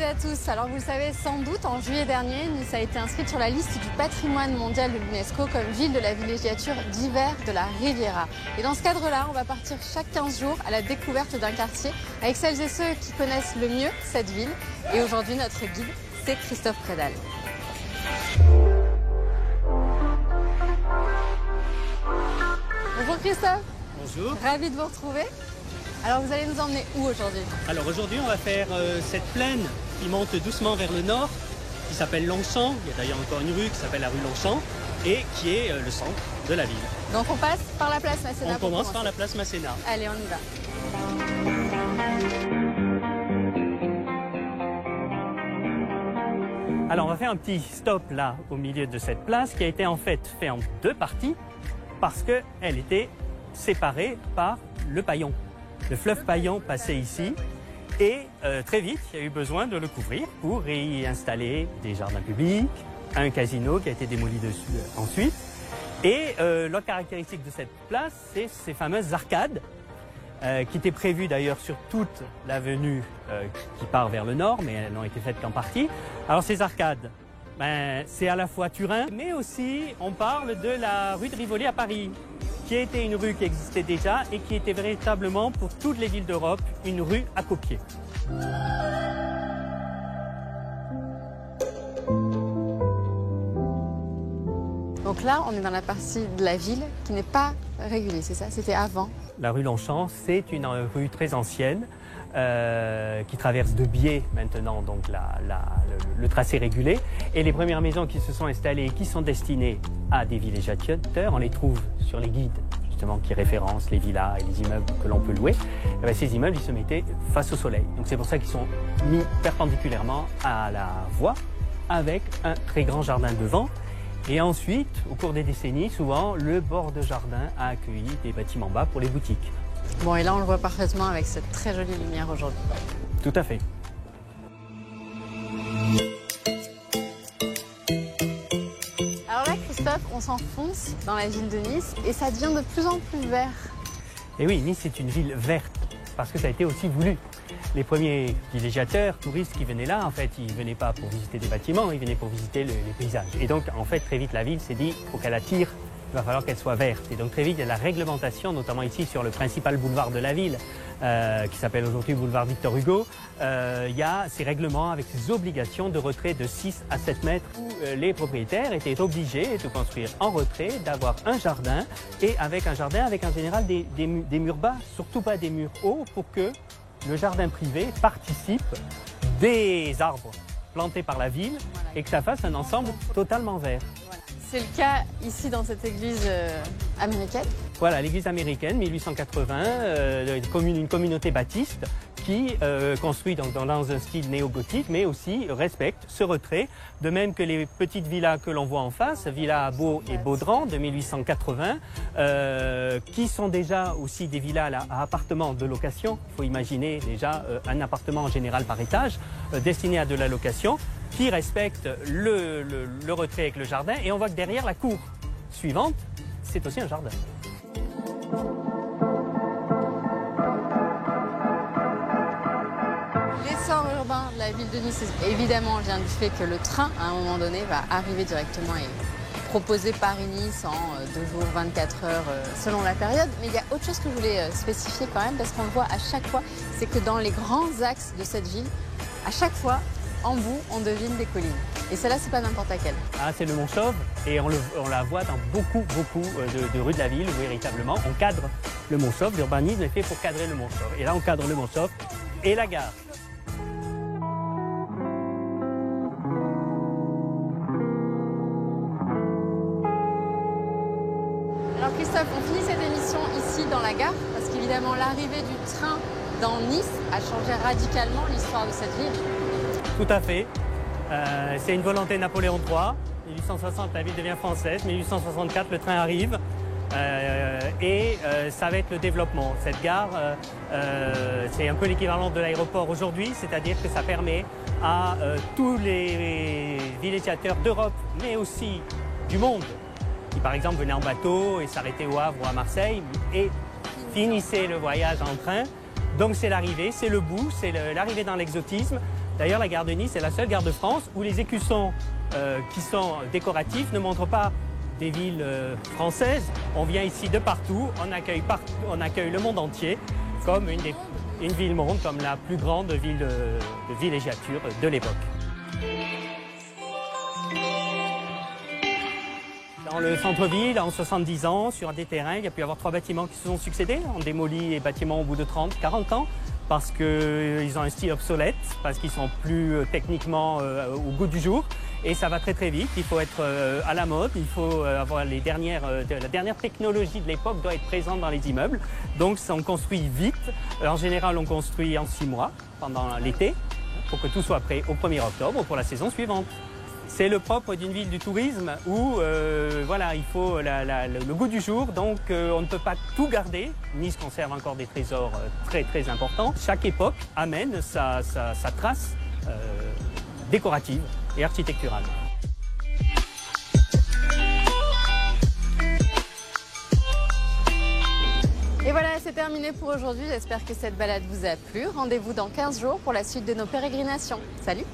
et à tous. Alors vous le savez sans doute, en juillet dernier, Nice a été inscrite sur la liste du patrimoine mondial de l'UNESCO comme ville de la villégiature d'hiver de la Riviera. Et dans ce cadre-là, on va partir chaque 15 jours à la découverte d'un quartier avec celles et ceux qui connaissent le mieux cette ville. Et aujourd'hui, notre guide, c'est Christophe Prédal. Bonjour Christophe. Bonjour. Ravi de vous retrouver. Alors vous allez nous emmener où aujourd'hui? Alors aujourd'hui on va faire cette plaine qui monte doucement vers le nord, qui s'appelle Longchamp. Il y a d'ailleurs encore une rue qui s'appelle la rue Longchamp et qui est le centre de la ville. Donc on passe par la place Masséna. On commence par la place Masséna. Allez, on y va. Alors on va faire un petit stop là au milieu de cette place qui a été en fait en deux parties parce qu'elle était séparée par le Paillon. Le fleuve Paillon passait ici et très vite, il y a eu besoin de le couvrir pour y installer des jardins publics, un casino qui a été démoli dessus ensuite. Et l'autre caractéristique de cette place, c'est ces fameuses arcades qui étaient prévues d'ailleurs sur toute l'avenue qui part vers le nord, mais elles n'ont été faites qu'en partie. Alors ces arcades, c'est à la fois Turin, mais aussi on parle de la rue de Rivoli à Paris, qui était une rue qui existait déjà et qui était véritablement pour toutes les villes d'Europe une rue à copier. Donc là, on est dans la partie de la ville qui n'est pas régulée, c'est ça? C'était avant? La rue Longchamp, c'est une rue très ancienne qui traverse de biais maintenant donc le tracé régulé. Et les premières maisons qui se sont installées et qui sont destinées à des villégiateurs, on les trouve sur les guides justement qui référencent les villas et les immeubles que l'on peut louer. Et bien, ces immeubles, ils se mettaient face au soleil. Donc c'est pour ça qu'ils sont mis perpendiculairement à la voie avec un très grand jardin devant. Et ensuite, au cours des décennies, souvent, le bord de jardin a accueilli des bâtiments bas pour les boutiques. Bon, et là, on le voit parfaitement avec cette très jolie lumière aujourd'hui. Tout à fait. Alors là, Christophe, on s'enfonce dans la ville de Nice et ça devient de plus en plus vert. Et oui, Nice est une ville verte parce que ça a été aussi voulu. Les premiers villégiateurs, touristes qui venaient là, en fait, ils ne venaient pas pour visiter des bâtiments, ils venaient pour visiter les paysages. Et donc, en fait, très vite, la ville s'est dit, il faut qu'elle attire, il va falloir qu'elle soit verte. Et donc, très vite, il y a la réglementation, notamment ici sur le principal boulevard de la ville, qui s'appelle aujourd'hui boulevard Victor Hugo. Il y a ces règlements avec ces obligations de retrait de 6 à 7 mètres où les propriétaires étaient obligés de construire en retrait, d'avoir un jardin et avec un jardin, avec en général des murs bas, surtout pas des murs hauts pour que le jardin privé participe des arbres plantés par la ville et que ça fasse un ensemble totalement vert. Voilà. C'est le cas ici dans cette église américaine. Voilà, l'église américaine, 1880, une communauté baptiste qui construit donc dans un style néo-gothique, mais aussi respecte ce retrait, de même que les petites villas que l'on voit en face, Villa Beau et Baudran de 1880, qui sont déjà aussi des villas à appartements de location. Il faut imaginer déjà un appartement en général par étage, destiné à de la location, qui respecte le retrait avec le jardin. Et on voit que derrière la cour suivante, c'est aussi un jardin. L'essor urbain de la ville de Nice, évidemment, vient du fait que le train, à un moment donné, va arriver directement et proposer Paris-Nice en 2 jours, 24 heures, selon la période. Mais il y a autre chose que je voulais spécifier quand même, parce qu'on le voit à chaque fois, c'est que dans les grands axes de cette ville, à chaque fois, en bout, on devine des collines. Et celle-là, c'est pas n'importe laquelle. Ah, c'est le Mont Chauve et on la voit dans beaucoup de rues de la ville où véritablement on cadre le Mont Chauve. L'urbanisme est fait pour cadrer le Mont Chauve. Et là, on cadre le Mont Chauve et la gare. Alors Christophe, on finit cette émission ici dans la gare parce qu'évidemment, l'arrivée du train dans Nice a changé radicalement l'histoire de cette ville. Tout à fait. C'est une volonté de Napoléon III. 1860, la ville devient française. 1864, le train arrive. Ça va être le développement. Cette gare, c'est un peu l'équivalent de l'aéroport aujourd'hui, c'est-à-dire que ça permet à tous les villégiateurs d'Europe, mais aussi du monde, qui par exemple venaient en bateau et s'arrêtaient au Havre ou à Marseille et finissaient le voyage en train. Donc c'est l'arrivée, c'est le bout, c'est l'arrivée dans l'exotisme. D'ailleurs, la gare de Nice est la seule gare de France où les écussons qui sont décoratifs ne montrent pas des villes françaises. On vient ici de partout, on accueille le monde entier comme une ville-monde, comme la plus grande ville de villégiature de l'époque. Dans le centre-ville, en 70 ans, sur des terrains, il y a pu y avoir 3 bâtiments qui se sont succédés. On démolit les bâtiments au bout de 30, 40 ans parce qu'ils ont un style obsolète, parce qu'ils sont plus techniquement au goût du jour. Et ça va très très vite, il faut être à la mode, il faut avoir la dernière technologie de l'époque doit être présente dans les immeubles. Donc on construit vite, en général on construit en 6 mois pendant l'été pour que tout soit prêt au 1er octobre pour la saison suivante. C'est le propre d'une ville du tourisme où voilà, il faut le goût du jour, donc on ne peut pas tout garder. Nice conserve encore des trésors très très importants. Chaque époque amène sa trace décorative et architecturale. Et voilà, c'est terminé pour aujourd'hui. J'espère que cette balade vous a plu. Rendez-vous dans 15 jours pour la suite de nos pérégrinations. Salut!